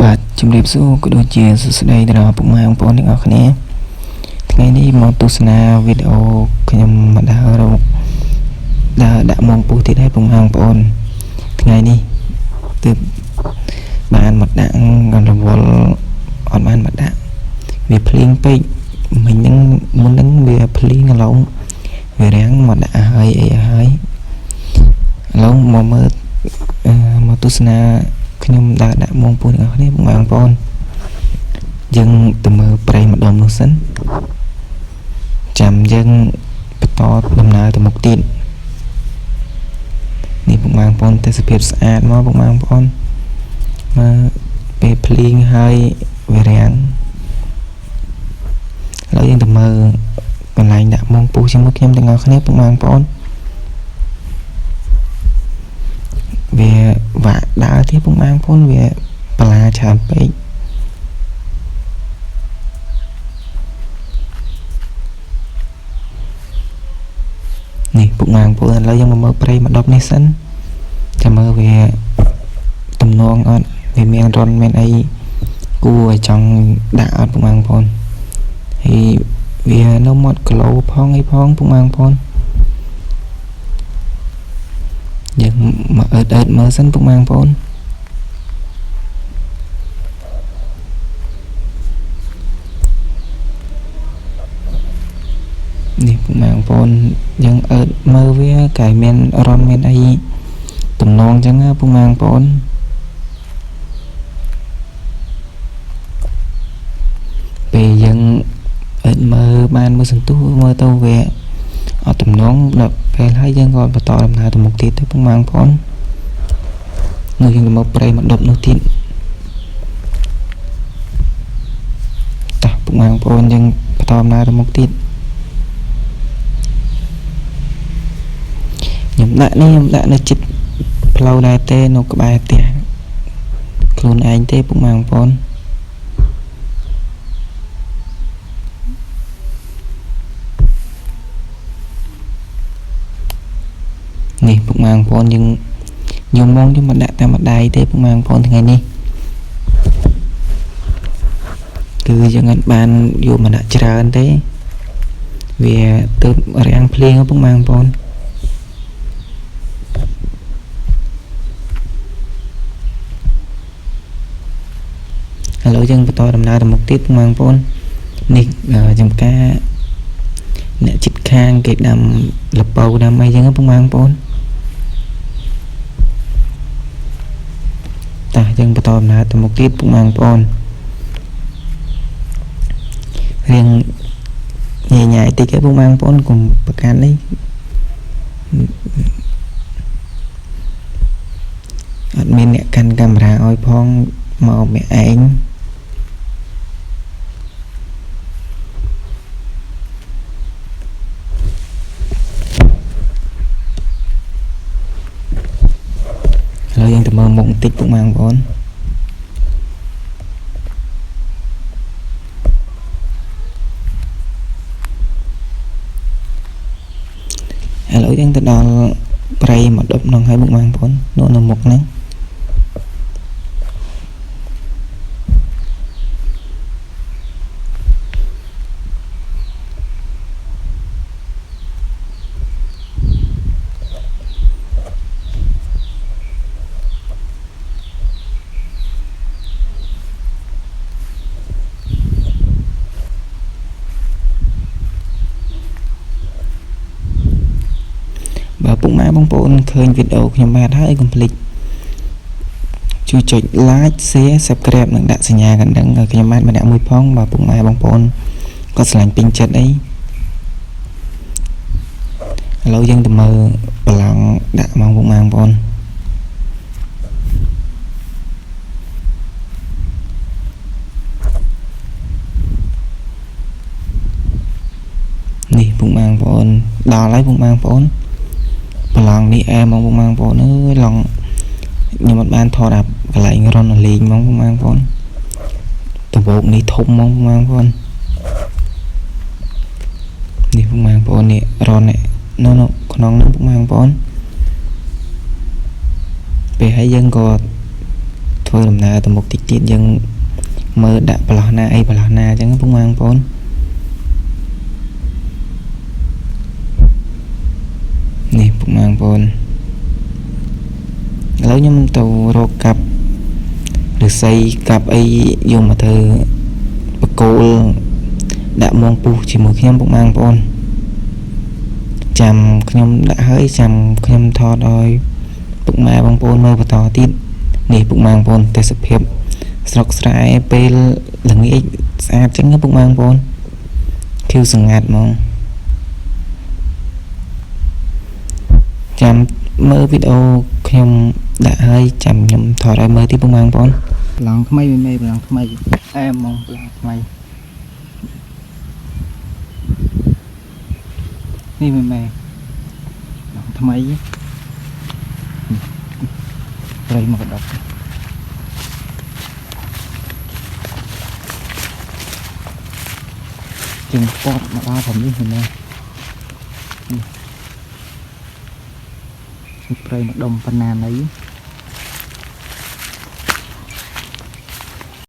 បាទជំរាបសួរក៏ដូចជាសួស្តីដល់ពុកម៉ែបងប្អូនទាំងអស់គ្នាថ្ងៃនេះមកទស្សនាវីដេអូខ្ញុំមកដើររកដាក់មងពុះទៀតហើយពុកម៉ែបងប្អូនថ្ងៃនេះទើបបានមកដាក់រវល់អត់បានមកដាក់វាភ្លៀងពេកមិញហ្នឹងមុនហ្នឹងវាភ្លៀងឡងវារាំងមកដាក់ហើយអីហើយឡងមកមើលមកទស្សនាខ្ញុំដើរដាក់មងពុះទាំងអស់គ្នាបងប្អូនយើងទៅមើលព្រៃម្ដុំនោះសិនចាំយើងបន្តដំណើរទៅមុខទៀតនេះបងប្អូនទេសភាពស្អាតមកបងប្អូនមកពេលភ្លៀងហើយវារាំងឥឡូវយើងទៅមើលកន្លែងដាក់មងពុះជាមួយខ្ញុំទាំងអស់គ្នាបងប្អូនវាវាក់ដើរទៀតបងប្អូនវាបលាច្រើនពេកនេះពុកម៉ែបងប្អូនឥឡូវយើងមកមើលព្រៃម្ដុំនេះសិនចាំមើលវាទំនងអត់វាមានរនមានអីគួរឲ្យចង់ដាក់អត់ពុកម៉ែបងប្អូនហើយវានៅមាត់គីឡូផងអីផងពុកម៉ែបងប្អូនយើងមកអឺតមើលសិនពុកម៉ែបងប្អូននេះពុកម៉ែបងប្អូនយើងអឺតមើលវាកាយមានរនមានអីទំនងចឹងណាពុកម៉ែបងប្អូនពេលយើងអឺតមើលបានមើលសន្ទុះមើលទៅវាអត់ទំនងដល់ពេលហើយយើងក៏បន្តដំណើរទៅមុខទៀតទៅពុកម៉ែបងប្អូននៅយើងទៅមកព្រៃម្ដុំនោះទៀតតោះពុកម៉ែបងប្អូនយើងបន្តដំណើរទៅមុខទៀតខ្ញុំដាក់នៅចិត្តផ្លូវដែរទេនៅក្បែរផ្ទះខ្លួនឯងទេពុកម៉ែបងប្អូននេះពុកម៉ែបងប្អូនយើងខ្ញុំមកដាក់តាមម្ដាយទេពុកម៉ែបងប្អូនថ្ងៃនេះគឺយើងអត់បានយកមកដាក់ច្រើនទេវាទើបរាំងភ្លៀងពុកម៉ែបងប្អូនឥឡូវយើងបន្តដំណើរទៅមុខទៀតពុកម៉ែបងប្អូននេះចំការអ្នកជិតខាងគេដាំលពៅដាំអីចឹងពុកម៉ែបងប្អូនតោះយើងបន្តដំណើរទៅមុខទៀតពុកម៉ែបងប្អូនរៀងញ៉ៃតិចទេពុកម៉ែបងប្អូនកុំប្រកាន់នេះអត់មានអ្នកកាន់កាមេរ៉ាឲ្យផងមកម្នាក់ឯងឥឡូវយើងទៅមើលមុខបន្តិចពុកម៉ែបងប្អូនឥឡូវយើងទៅដល់ព្រៃម្ដុំហ្នឹងហើយពុកម៉ែបងប្អូននោះនៅមុខហ្នឹងបើពុកម៉ែបងប្អូនឃើញវីដេអូខ្ញុំបានហើយកុំភ្លេចជួយចុច like share subscribe និងដាក់សញ្ញាកណ្ដឹងឲ្យខ្ញុំបានម្នាក់មួយផងបើពុកម៉ែបងប្អូនក៏ស្រឡាញ់ពេញចិត្តអីឥឡូវយើងទៅមើលប្រឡងដាក់មកពុកម៉ែបងប្អូននេះពុកម៉ែបងប្អូនដល់ហើយពុកម៉ែបងប្អូនប្រឡងនេះអែមកពុកម៉ែបងប្អូនអើយឡងខ្ញុំអត់បានថតអាកន្លែងរនលេងមកពុកម៉ែបងប្អូនតវោកនេះធំមកពុកម៉ែបងប្អូននេះពុកម៉ែបងប្អូននេះរននេះនៅក្នុងនោះពុកម៉ែបងប្អូនពេលហើយយើងក៏ ធ្វើដំណើរទៅមុខតិចទៀតយើងមើលដាក់ប្រឡោះណាអីប្រឡោះណាអញ្ចឹងពុកម៉ែបងប្អូននេះពុកម៉ែបងប្អូនឥឡូវខ្ញុំទៅរកកាប់ឫស្សីកាប់អីយកមកធ្វើបកគោលដាក់មងពុះជាមួយខ្ញុំពុកម៉ែបងប្អូនចាំខ្ញុំដាក់ហើយចាំខ្ញុំថតឲ្យពុកម៉ែបងប្អូនមើលបន្តទៀតនេះពុកម៉ែបងប្អូនទេសភាពស្រុកស្រែពេលល្ងាចស្អាតចឹងណាពុកម៉ែបងប្អូនខៀវស្ងាត់ហ្មងចាំមើលវីដេអូខ្ញុំដាក់ហើយចាំខ្ញុំថតឲ្យមើលទៀតពុកម៉ែបងប្អូនប្រឡងថ្មីមិនប្រឡងថ្មីអែហ្មងប្រឡងថ្មីនេះមិនមែនថ្មីព្រៃមកដប់ជើងពតមកដល់ผมនេះមិនមែននេះព្រៃមកដុំប៉ុណ្ណាណី